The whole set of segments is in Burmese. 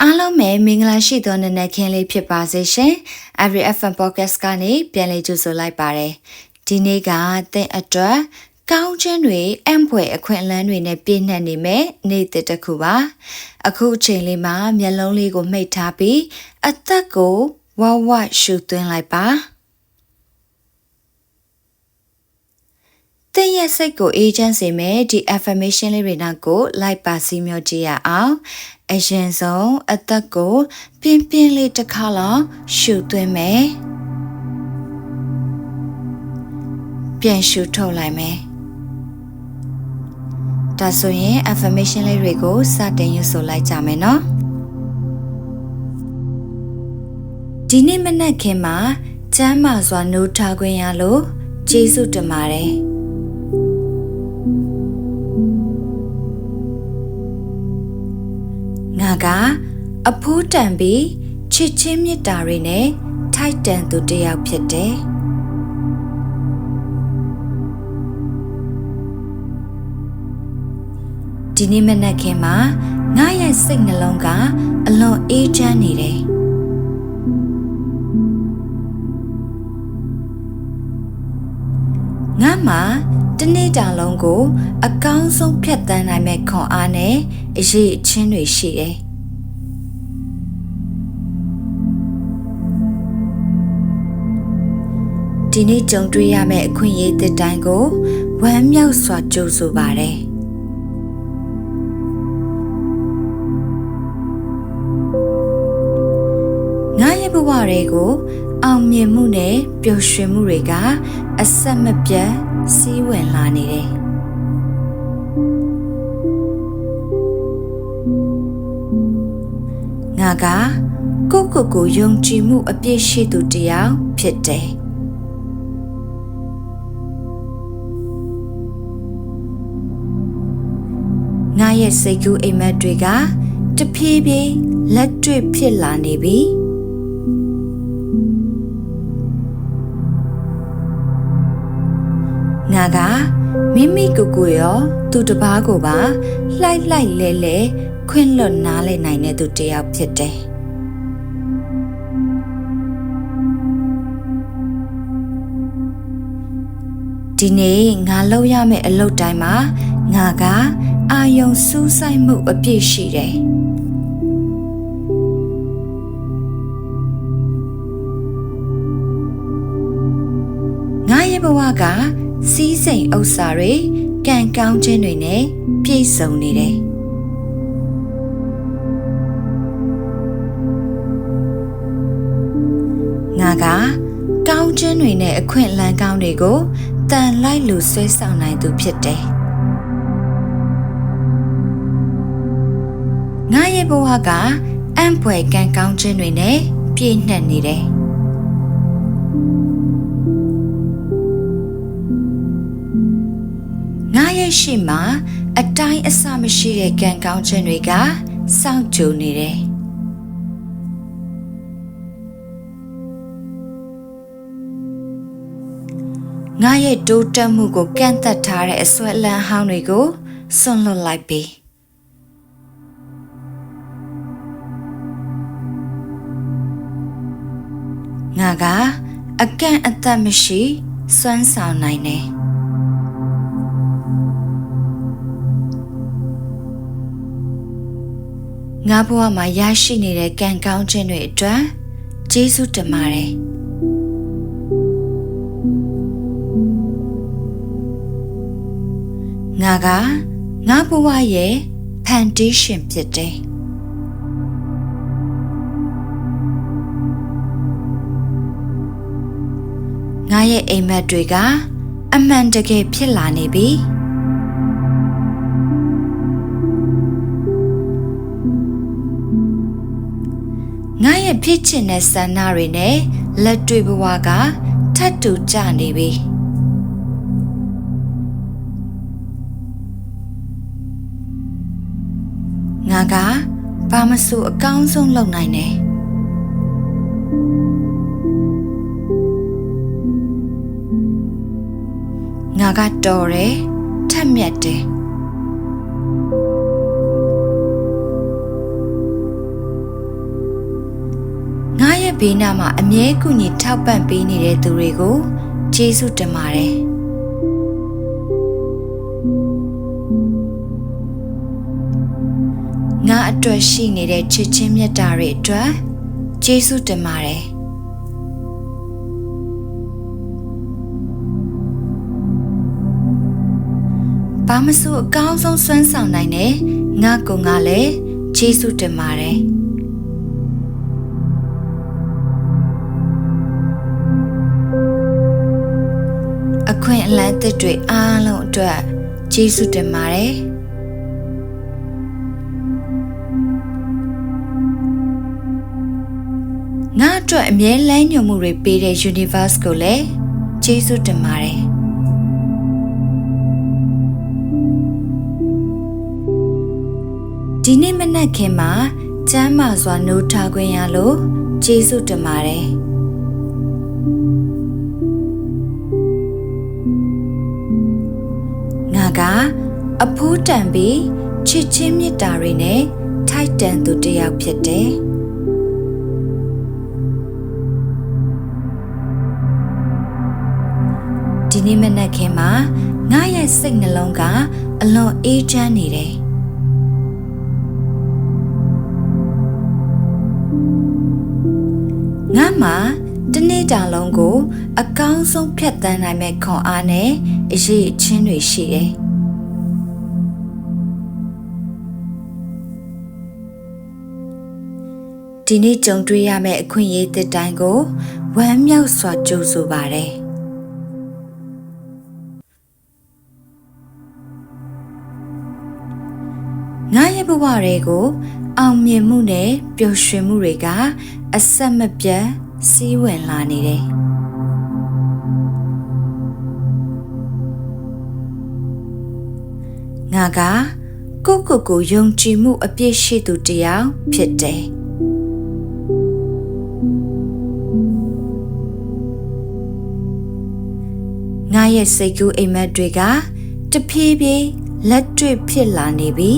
အားလုံးပဲမင်္ဂလာရှိသောနေ့နဲ့ခင်းလေးဖြစ်ပါစေရှင်။ Every FM Podcast ကနေပြန်လည်ကြိုဆိုလိုက်ပါတယ်။ဒီနေ့ကသင်အတွက်ကောင်းခြင်းတွေအံ့ဖွယ်အခွင့်အလမ်းတွေနဲ့ပြည့်နှက်နေမဲ့နေ့တစ်ခုပါ။အခုအချိန်လေးမှာမျက်လုံးလေးကိုမှိတ်ထားပြီးအသက်ကိုဝဝရှူသွင်းလိုက်ပါ။သင်ရဲ့စိတ်ကိုအေးချမ်းစေမယ့်ဒီ affirmation လေးတွေနောက်ကိုလိုက်ပါစီမျှော်ကြည့်ရအောင်။အရင်ဆုံးအသက်ကိုပြင်းပြင်းလေးတစ်ခါလောက်ရှူသွင်းမယ်။ပြန်ရှူထုတ်လိုက်မယ်။ဒါဆိုရင် affirmation လေးတွေကိုစတင်ယူဆိုလိုက်ကြမယ်နော်။ဒီနေ့မနက်ခင်းမှာကျမ်းမာစွာနိုးထခွင့်ရလို့ကျေးဇူးတင်ပါတယ်။ငါကအဖိုးတန်ပြီးချစ်ချင်းမေတ္တာတွေနဲ့ထိုက်တန်သူတစ်ယောက်ဖြစ်တယ်။ဒီနေ့မနက်ခင်းမှာငါရဲ့စိတ်နှလုံးကအလွန်အေးချမ်းနေတယ်။ငါမှာတနေ့တာလုံးကိုအကောင်းဆုံးဖြတ်သန်းနိုင်မဲ့ခွန်အားနဲ့အရေးအချင်းတွေရှိတယ်။ဒီနေ့ကြုံတွေ့ရမယ့်အခွင့်အရေးသစ်တိုင်းကိုဝမ်းမြောက်စွာကြိုဆိုပါတယ်။ငါရဲ့ဘဝတွေကိုအောင်မြင်မှုနဲ့ပျော်ရွှင်မှုတွေကအဆက်မပြတ်စီးဝင်လာနေတယ်။ငါကကိုယုံကြည်မှုအပြည့်ရှိသူတစ်ယောက်ဖြစ်တယ်။ငါရဲ့စိတ်ကူးအိမ်မက်တွေကတဖြည်းဖြည်းလက်တွေ့ဖြစ်လာနေပြီ။ငါကမိမိကိုရောသူတစ်ပါးကိုပါလှိုက်လဲခွင့်လွတ်နားလည်နိုင်တဲ့သူတစ်ယောက်ဖြစ်တယ်။ဒီနေ့ငါလုပ်ရမယ့်အလုပ်တိုင်းမှာငါကအာယုံစူးစိုက်မှုအပြည့်ရှိတယ်။ငါရဲ့ဘဝကစီးစိမ်ဥစ္စာတွေကံကောင်းခြင်းတွေနဲ့ပြည့်စုံနေတယ်။ငါကကောင်းခြင်းတွေနဲ့အခွင့်အလမ်းကောင်းတွေကိုတန်လိုက်လို့ဆွဲဆောင်နိုင်သူဖြစ်တယ်။ငါရဲ့ဘဝကအံ့ဖွယ်ကံကောင်းခြင်းတွေနဲ့ပြည့်နှက်နေတယ်။ငါရဲ့ရှေ့မှာအတိုင်းအဆမရှိတဲ့ကံကောင်းခြင်းတွေကစောင့်ကြိုနေတယ်။ငါရဲ့တိုးတက်မှုကိုကန့်သတ်ထားတဲ့အစွဲအလန်းဟောင်းတွေကိုစွန့်လွတ်လိုက်ပြီ။ငါကအကန့်အသတ်မရှိစွမ်းဆောင်နိုင်တယ်။ငါဘဝမှာရရှိနေတဲ့ကံကောင်းခြင်းတွေအတွက်ကျေးဇူးတင်ပါတယ်။ငါကငါဘဝရဲ့ foundation ဖြစ်တယ်။ငါရဲ့အိမ်မက်တွေကအမှန်တကယ်ဖြစ်လာနေပြီ။ငါရဲ့ဖြစ်ချင်တဲ့ဆန္ဒတွေနဲ့လက်တွေ့ဘဝကထပ်တူကျနေပြီ။ငါကဘာမဆိုအကောင်းဆုံးလုပ်နိုင်တယ်။ငါကတော်တယ်ထက်မြက်တယ်။ ဘေးနားမှာအမြဲကူညီထောက်ပံ့ပေးနေတဲ့သူတွေကိုကျေးဇူးတင်ပါတယ်ငါအတွက်ရှိနေတဲ့ချစ်ချင်းမြတ်တာတွေအတွက်ကျေးဇူးတင်ပါတယ်ဘာမဆိုအကောင်းဆုံးစွမ်းဆောင်နိုင်တဲ့ငါကလည်းကျေးဇူးတင်ပါတယ်အခွင့်အလမ်းသစ်တွေအားလုံးအတွက်ကျေးဇူးတင်ပါတယ်ငါအတွက်အမြဲလမ်းညွှန်မှုတွေပေးတဲ့ Universe ကိုလည်းကျေးဇူးတင်ပါတယ်ဒီနေ့မနက်ခင်းမှာကျမ်းမာစွာနိုးထခွင့်ရလို့ကျေးဇူးတင်ပါတယ်ငါကအဖိုးတန်ပြီးချစ်ချင်းမေတ္တာတွေနဲ့ထိုက်တန်သူတစ်ယောက်ဖြစ်တယ်ဒီနေ့မနက်ခင်းမှာငါရဲ့စိတ်နှလုံးကအလွန်အေးချမ်းနေတယ်ငါမှာတနေ့တာလုံးကိုအကောင်းဆုံးဖြတ်သန်းနိုင်မဲ့ခွန်အားနဲ့အရေးအချင်းတွေရှိတယ်ဒီနေ့ကြုံတွေ့ရမယ့်အခွင့်အရေးတစ်တိုင်းကိုဝမ်းမြောက်စွာကြိုဆိုပါတယ်ငါရဲ့ဘဝတွေကိုအောင်မြင်မှုနဲ့ပျော်ရွှင်မှုတွေကအဆက်မပြတ်စီးဝင်လာနေတယ်ငါကိုယုံကြည်မှုအပြည့်ရှိသူတစ်ယောက်ဖြစ်တယ်ငါရဲ့စိတ်ကူးအိမ်မက်တွေကတဖြည်းဖြည်းလက်တွေ့ဖြစ်လာနေပြီ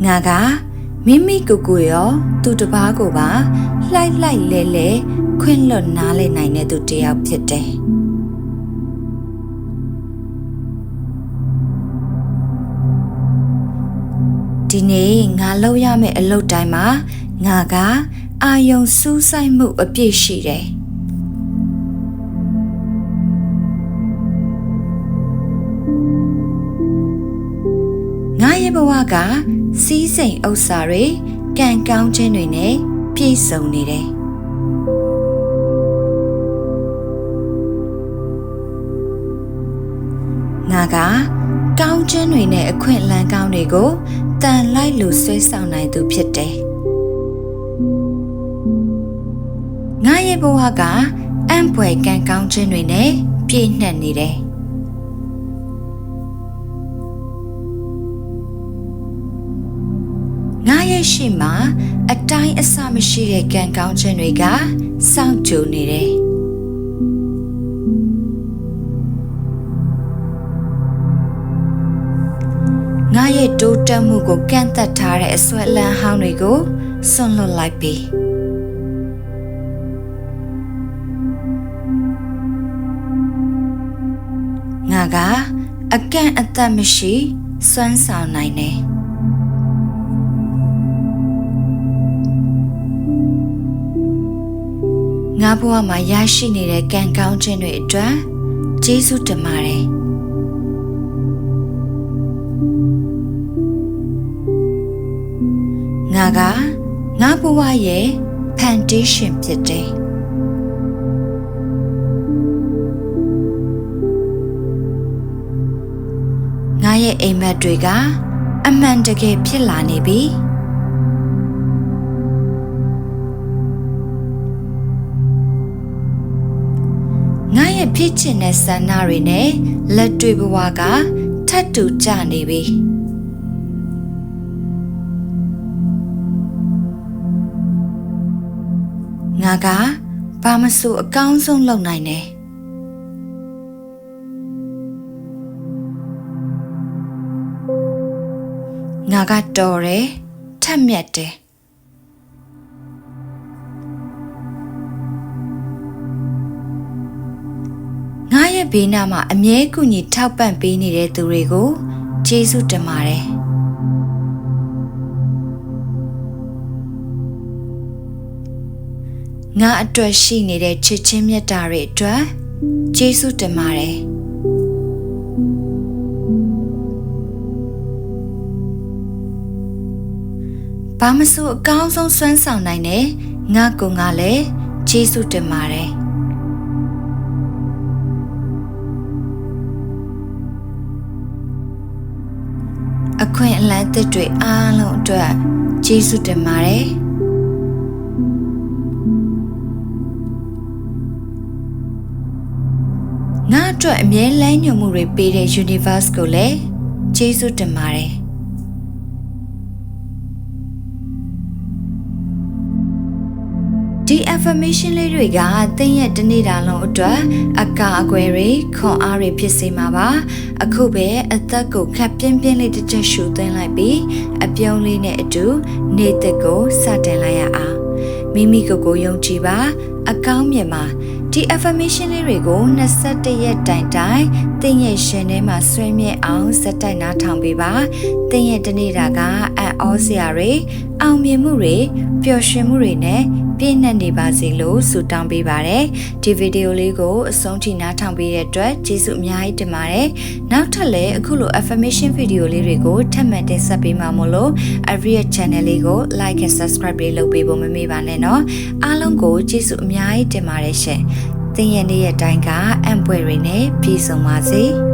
ငါကမိမိကိုရောသူတစ်ပါးကိုပါလှိုက်လဲခွင့်လွတ်နားလည်နိုင်တဲ့သူတစ်ယောက်ဖြစ်တယ်ဒီနေ့ငါလုပ်ရမယ့်အလုပ်တိုင်းမှာငါကအာယုံစူးစိုက်မှုအပြည့်ရှိတယ်ငါရဲ့ဘဝကစီးစိမ်ဥစ္စာတွေကံကောင်းခြင်းတွေနဲ့ပြည့်စုံနေတယ်ငါကကောင်းခြင်းတွေနဲ့အခွင့်အလမ်းကောင်းတွေကိုတန်လိုက်လို့ဆွဲဆောင်နိုင်သူဖြစ်တယ်ငါရဲ့ဘဝကအံ့ဖွယ်ကံကောင်းခြင်းတွေနဲ့ပြည့်နှက်နေတယ်ငါရဲ့ရှိမှအတိုင်းအဆမရှိတဲ့ကံကောင်းခြင်းတွေကစောင့်ကြိုနေတယ်ငါရဲ့တိုးတက်မှုကိုကန့်သတ်ထားတဲ့အစွဲလန်းဟောင်းတွေကိုစွန့်လွတ်လိုက်ပြီငါကအကန့်အသတ်မရှိစွမ်းဆောင်နိုင်တယ်ငါဘဝမှာရရှိနေတဲ့ကံကောင်းခြင်းတွေအတွက်ကျေးဇူးတင်ပါတယ်ငါဘဝရဲ့ foundation ဖြစ်တယ်ငါရဲ့အိမ်မက်တွေကအမှန်တကယ်ဖြစ်လာနေပြီငါရဲ့ဖြစ်ချင်တဲ့ဆန္ဒတွေနဲ့လက်တွေ့ဘဝကထပ်တူကျနေပြီငါဘာမဆိုအကောင်းဆုံးလုပ်နိုင်တယ် ငါကတော်တယ်ထက်မြက်တယ်ငါရဲ့ဘေးနားမှာအမြဲကူညီထောက်ပံ့ပေးနေတဲ့သူတွေကိုကျေးဇူးတင်ပါတယ်ငါအတွက်ရှိနေတဲ့ချစ်ချင်းမြတ်တာတွေအတွက်ကျေးဇူးတင်ပါတယ်ဘာမဆိုအကောင်းဆုံးစွမ်းဆောင်နိုင်တဲ့ငါကလည်းကျေးဇူးတင်ပါတယ်အခွင့်အလမ်းသစ်တွေအားလုံးအတွက်ကျေးဇူးတင်ပါတယ်ငါအတွက်အမြဲလမ်းညွှန်မှုတွေပေးတဲ့ universe ကိုလည်းကျေးဇူးတင်ပါတယ်ဒီ affirmation လေးတွေကသင်ရဲ့တစ်နေ့တာလုံးအတွက်အကာအကွယ်တွေခွန်အားတွေဖြစ်စေမှာပါအခုပဲအသက်ကိုခပ်ပြင်းပြင်းလေးတစ်ချက်ရှူသွင်းလိုက်ပြီးအပြုံးလေးနဲ့အတူနေ့သက်ကိုစတင်လိုက်ရအောင်မိမိကိုယုံကြည်ပါအကောင်းမြင်ပါဒီ affirmation လေးတွေကို21ရက်တိုင်သင်ရဲ့ရှင်ထဲမှာဆွေးမြဲအောင်စက်တိုက်နားထောင်ပေးပါသင်ရဲ့တနေ့တာကအံ့ဩစရာတွေအောင်မြင်မှုတွေပျော်ရွှင်မှုတွေနဲ့ပြည့်နှက်နေပါစေလို့ဆုတောင်းပေးပါတယ်ဒီဗီဒီယိုလေးကိုအဆုံးထိနားထောင်ပေးတဲ့အတွက်ကျေးဇူးအများကြီးတင်ပါတယ်နောက်ထပ်လည်းအခုလို affirmation ဗီဒီယိုလေးတွေကိုထပ်မံတင်ဆက်ပေးမှာမို့လို့ Every channel လေးကို like and subscribe လေးလုပ်ပေးဖို့မမေ့ပါနဲ့နော်အားလုံးကိုကျေးဇူးအများကြီးတင်ပါတယ်ရှင်သင်ရဲ့နေ့ရက်တိုင်းကအံ့ဖွယ်တွေနဲ့ပြည့်စုံပါစေ